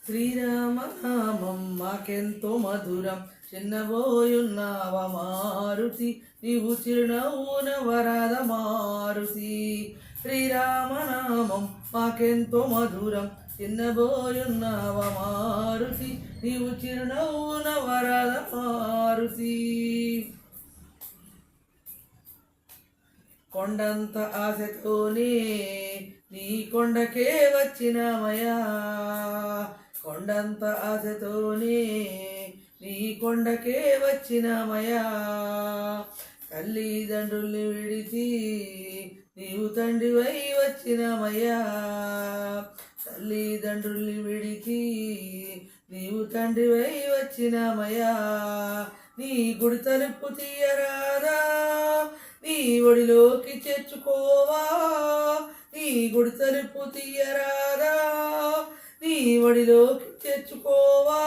శ్రీరామనామం మాకెంతో మధురం చిన్నబోయున్నావ మారుతి నీవు చిరునవ్వున వరద మారుతి. శ్రీరామనామం మాకెంతో మధురం చిన్నబోయున్నావ మారుతి నీవు చిరునవ్వున వరద మారుతి. కొండంత ఆశతోనే నీ కొండకే వచ్చినమయా, కొండంత ఆశతోనే నీ కొండకే వచ్చినమయా. తల్లిదండ్రుల్ని విడిచి నీవు తండ్రివై వచ్చినమయ్యా, తల్లిదండ్రుల్ని విడిచి నీవు తండ్రివై వచ్చినమయ్యా. నీ గుడి తలుపు తీయరాదా, నీ ఒడిలోకి చేర్చుకోవా, నీ గుడి తలుపు తీయరాదా, నీ ఒడిలోకి చేర్చుకోవా,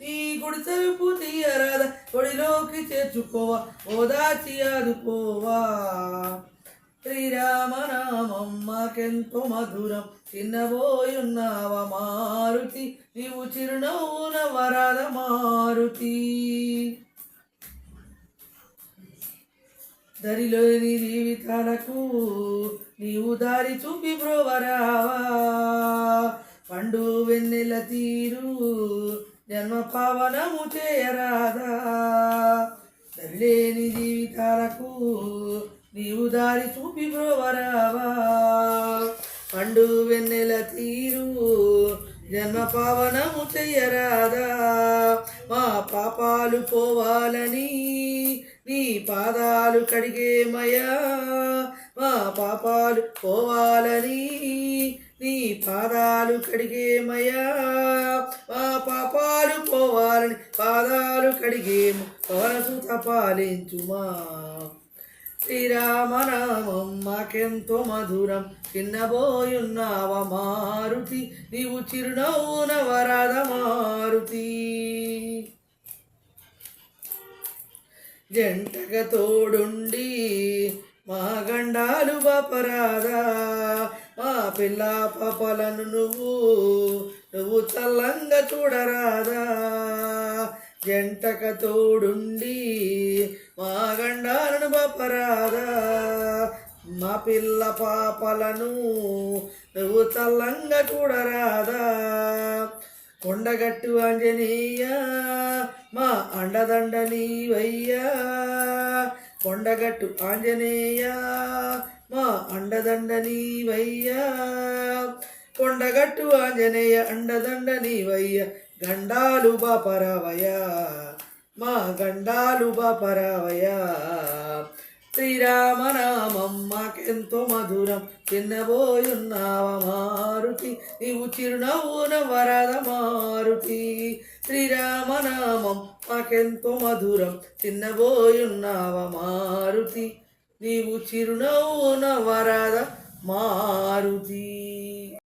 నీ గుడి తలుపు తీయరాదా, ఒడిలోకి చేర్చుకోవా, ఓదాచి ఆదుకోవా. శ్రీరామనామం మాకెంతో మధురం చిన్నబోయున్నావ మారుతి నీవు చిరునవ్వున వరద మారుతి. దరిలోని జీవితాలకు నీవు దారి చూపి బ్రోవరావా, పండు వెన్నెల తీరు జన్మ పావనము చేయరాదా. దరిలేని జీవితాలకు నీవు దారి చూపి బ్రోవరావా, పండు వెన్నెల తీరు జన్మ పావనము చెయ్యరాదా. మా పాపాలు పోవాలని నీ పాదాలు కడిగేమయా, మా పాపాలు పోవాలని నీ పాదాలు కడిగేమయా, మా పాపాలు పోవాలని పాదాలు కడిగేము పవనసుత పాలించుమా. శ్రీరామనామం మాకెంతో మధురం చిన్నబోయున్నావ మారుతి నీవు చిరునవ్వున వరద మారుతి. జంటగా తోడుండి మా గండాలు బాపరాదా, మా పిల్ల పాపలను నువ్వు చల్లంగా చూడరాదా. జంటక తోడుండి మా గండాలను బాపరాదా, మా పిల్ల పాపలను నువ్వు చల్లంగా చూడరాదా. కొండగట్టు ఆంజనేయ మా అండదండ నీవయ్యా, కొండగట్టు ఆంజనేయ మా అండదండ నీవయ్యా, కొండగట్టు ఆంజనేయ అండదండ నీవయ్యా. గండాలు బాపరావయ్యా, మా గండాలు బాపరావయ్యా. శ్రీరామనామం మాకెంతో మధురం చిన్నబోయున్నావ మారుతి నీవు చిరునవ్వున వరద మారుతి. శ్రీరామనామం మాకెంతో మధురం చిన్నబోయున్నావ మారుతి నీవు చిరునవ్వున వరద మారుతి.